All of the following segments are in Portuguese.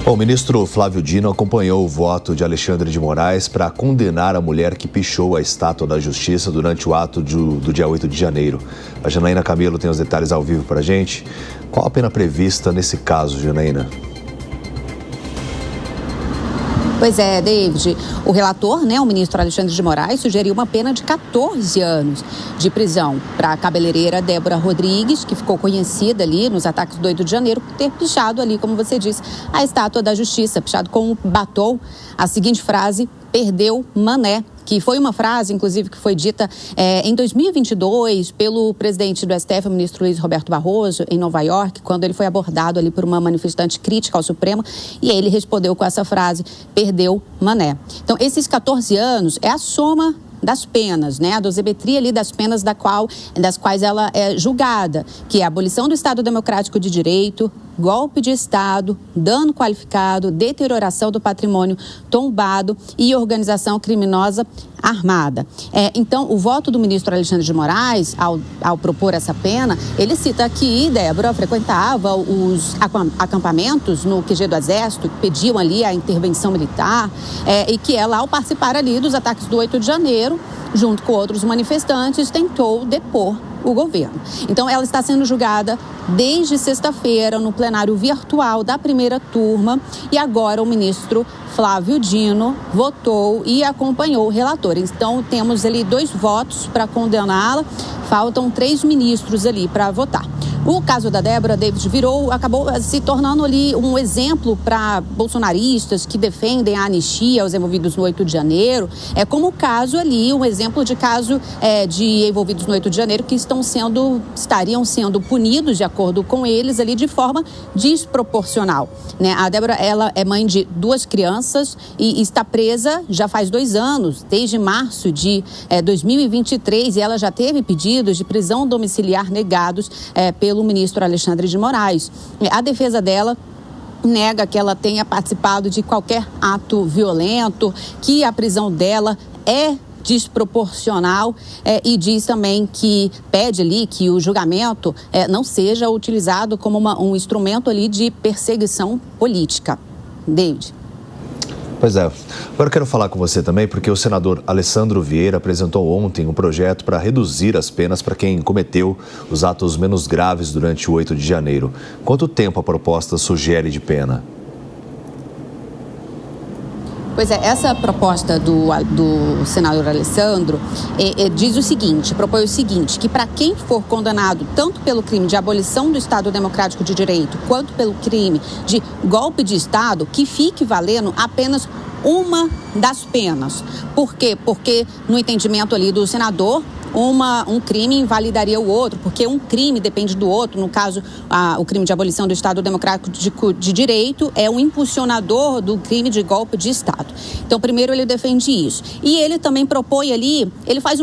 O ministro Flávio Dino acompanhou o voto de Alexandre de Moraes para condenar a mulher que pichou a estátua da Justiça durante o ato do dia 8 de janeiro. A Janaína Camilo tem os detalhes ao vivo para a gente. Qual a pena prevista nesse caso, Janaína? Pois é, David, o relator, o ministro Alexandre de Moraes, sugeriu uma pena de 14 anos de prisão para a cabeleireira Débora Rodrigues, que ficou conhecida ali nos ataques do 8 de janeiro por ter pichado ali, como você disse, a estátua da Justiça, pichado com um batom. A seguinte frase: perdeu Mané, que foi uma frase, inclusive, que foi dita em 2022 pelo presidente do STF, o ministro Luiz Roberto Barroso, em Nova York, quando ele foi abordado ali por uma manifestante crítica ao Supremo, e aí ele respondeu com essa frase: perdeu Mané. Então, esses 14 anos é a soma das penas, a dosimetria ali das penas das quais ela é julgada, que é a abolição do Estado Democrático de Direito, golpe de Estado, dano qualificado, deterioração do patrimônio tombado e organização criminosa armada. Então, o voto do ministro Alexandre de Moraes, ao propor essa pena, ele cita que Débora frequentava os acampamentos no QG do Exército, que pediam ali a intervenção militar, e que ela, ao participar ali dos ataques do 8 de janeiro, junto com outros manifestantes, tentou depor o governo. Então, ela está sendo julgada desde sexta-feira no plenário virtual da primeira turma, e agora o ministro Flávio Dino votou e acompanhou o relator. Então, temos ali 2 votos para condená-la, faltam 3 ministros ali para votar. O caso da Débora, David, acabou se tornando ali um exemplo para bolsonaristas que defendem a anistia aos envolvidos no 8 de janeiro. É como o caso ali, um exemplo de caso de envolvidos no 8 de janeiro que estariam sendo punidos, de acordo com eles, ali de forma desproporcional. A Débora, ela é mãe de 2 crianças e está presa já faz 2 anos, desde março de 2023, e ela já teve pedidos de prisão domiciliar negados pelo ministro Alexandre de Moraes. A defesa dela nega que ela tenha participado de qualquer ato violento, que a prisão dela é desproporcional, e diz também que pede ali que o julgamento não seja utilizado como um instrumento ali de perseguição política. David. Pois é. Agora eu quero falar com você também, porque o senador Alessandro Vieira apresentou ontem um projeto para reduzir as penas para quem cometeu os atos menos graves durante o 8 de janeiro. Quanto tempo a proposta sugere de pena? Pois é, essa proposta do senador Alessandro diz o seguinte, propõe o seguinte, que para quem for condenado tanto pelo crime de abolição do Estado Democrático de Direito quanto pelo crime de golpe de Estado, que fique valendo apenas uma das penas. Por quê? Porque no entendimento ali do senador, um crime invalidaria o outro, porque um crime depende do outro. No caso, o crime de abolição do Estado Democrático de Direito é um impulsionador do crime de golpe de Estado. Então, primeiro, ele defende isso. E ele também propõe ali, ele faz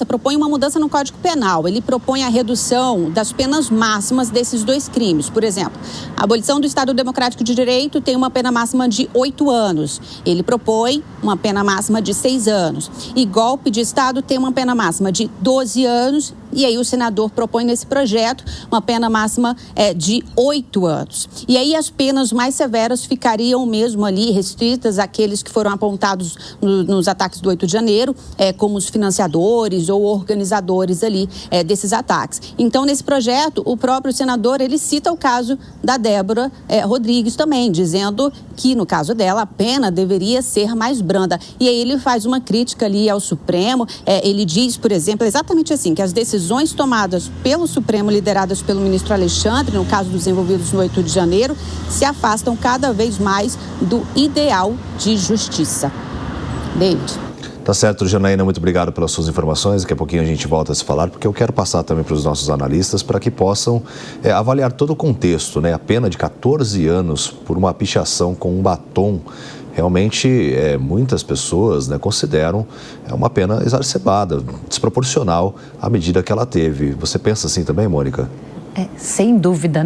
propõe uma mudança no Código Penal. Ele propõe a redução das penas máximas desses 2 crimes. Por exemplo, a abolição do Estado Democrático de Direito tem uma pena máxima de 8 anos. Ele propõe uma pena máxima de 6 anos. E golpe de Estado tem uma pena máxima de 12 anos, e aí o senador propõe nesse projeto uma pena máxima de 8 anos. E aí as penas mais severas ficariam mesmo ali restritas àqueles que foram apontados nos ataques do 8 de janeiro, como os financiadores ou organizadores ali desses ataques. Então, nesse projeto, o próprio senador, ele cita o caso da Débora Rodrigues também, dizendo que, no caso dela, a pena deveria ser mais branda. E aí ele faz uma crítica ali ao Supremo, ele diz, por exemplo, exatamente assim, que as decisões tomadas pelo Supremo, lideradas pelo ministro Alexandre, no caso dos envolvidos no 8 de janeiro, se afastam cada vez mais do ideal de justiça. David. Tá certo, Janaína, muito obrigado pelas suas informações. Daqui a pouquinho a gente volta a se falar, porque eu quero passar também para os nossos analistas para que possam avaliar todo o contexto, A pena de 14 anos por uma pichação com um batom. Realmente, muitas pessoas consideram uma pena exacerbada, desproporcional à medida que ela teve. Você pensa assim também, Mônica? Sem dúvida,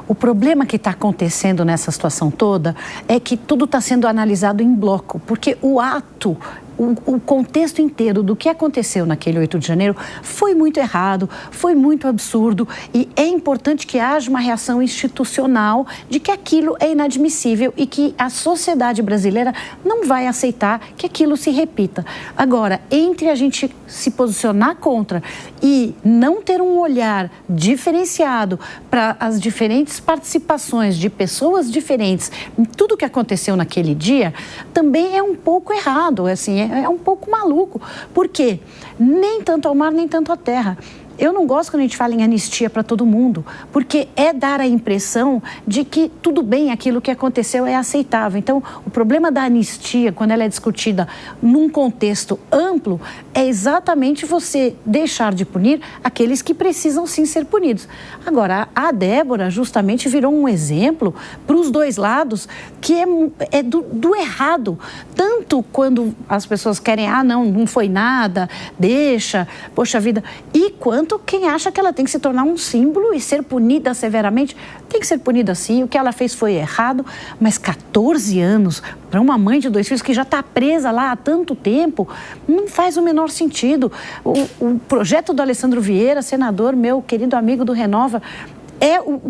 O problema que está acontecendo nessa situação toda é que tudo está sendo analisado em bloco, porque o ato o contexto inteiro do que aconteceu naquele 8 de janeiro foi muito errado, foi muito absurdo e é importante que haja uma reação institucional de que aquilo é inadmissível e que a sociedade brasileira não vai aceitar que aquilo se repita. Agora, entre a gente se posicionar contra e não ter um olhar diferenciado para as diferentes participações de pessoas diferentes em tudo que aconteceu naquele dia, também é um pouco errado, assim, é um pouco maluco, porque nem tanto ao mar, nem tanto à terra. Eu não gosto quando a gente fala em anistia para todo mundo, porque é dar a impressão de que tudo bem, aquilo que aconteceu é aceitável. Então, o problema da anistia, quando ela é discutida num contexto amplo, é exatamente você deixar de punir aqueles que precisam sim ser punidos. Agora, a Débora justamente virou um exemplo para os dois lados, que é do errado. Tanto quando as pessoas querem, não foi nada, deixa, poxa vida, e quanto quem acha que ela tem que se tornar um símbolo e ser punida severamente, tem que ser punida sim, o que ela fez foi errado, mas 14 anos para uma mãe de 2 filhos que já está presa lá há tanto tempo, não faz o menor sentido. O projeto do Alessandro Vieira, senador, meu querido amigo do Renova,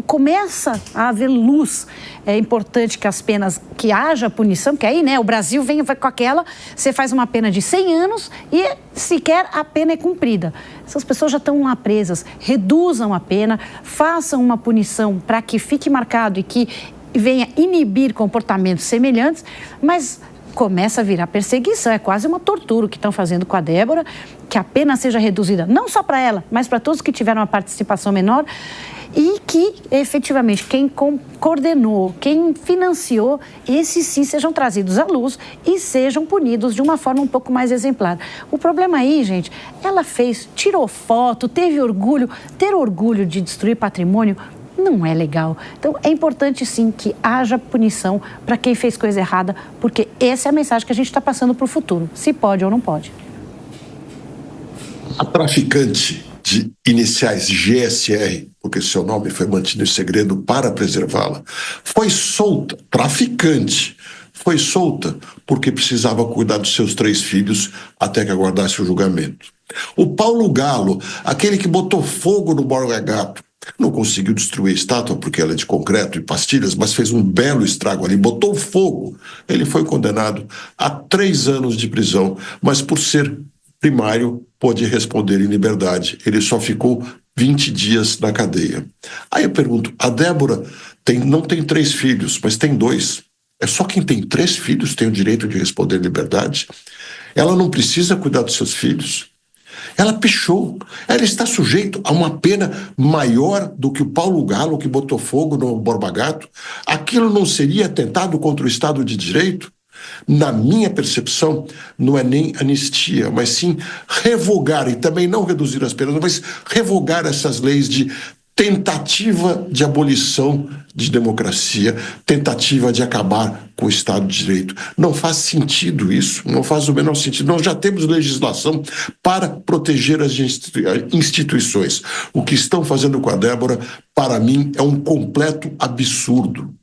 começa a haver luz. É importante que as penas, que haja punição, porque aí, o Brasil vem com aquela, você faz uma pena de 100 anos e sequer a pena é cumprida. Essas pessoas já estão lá presas, reduzam a pena, façam uma punição para que fique marcado e que venha inibir comportamentos semelhantes, mas começa a virar perseguição, é quase uma tortura o que estão fazendo com a Débora, que a pena seja reduzida, não só para ela, mas para todos que tiveram uma participação menor, e que, efetivamente, quem coordenou, quem financiou, esses sim sejam trazidos à luz e sejam punidos de uma forma um pouco mais exemplar. O problema aí, gente, ela tirou foto, teve orgulho, ter orgulho de destruir patrimônio não é legal. Então, é importante, sim, que haja punição para quem fez coisa errada, porque essa é a mensagem que a gente está passando para o futuro, se pode ou não pode. A traficante de iniciais GSR, porque seu nome foi mantido em segredo para preservá-la, foi solta, traficante, foi solta porque precisava cuidar dos seus 3 filhos até que aguardasse o julgamento. O Paulo Galo, aquele que botou fogo no Borba Gato, não conseguiu destruir a estátua porque ela é de concreto e pastilhas, mas fez um belo estrago ali, botou fogo. Ele foi condenado a 3 anos de prisão, mas por ser primário, pôde responder em liberdade. Ele só ficou 20 dias na cadeia. Aí eu pergunto, a Débora não tem 3 filhos, mas tem 2. É só quem tem 3 filhos tem o direito de responder em liberdade? Ela não precisa cuidar dos seus filhos? Ela pichou. Ela está sujeita a uma pena maior do que o Paulo Galo, que botou fogo no Borba Gato. Aquilo não seria atentado contra o Estado de Direito? Na minha percepção, não é nem anistia, mas sim revogar, e também não reduzir as penas, mas revogar essas leis de tentativa de abolição de democracia, tentativa de acabar com o Estado de Direito. Não faz sentido isso, não faz o menor sentido. Nós já temos legislação para proteger as instituições. O que estão fazendo com a Débora, para mim, é um completo absurdo.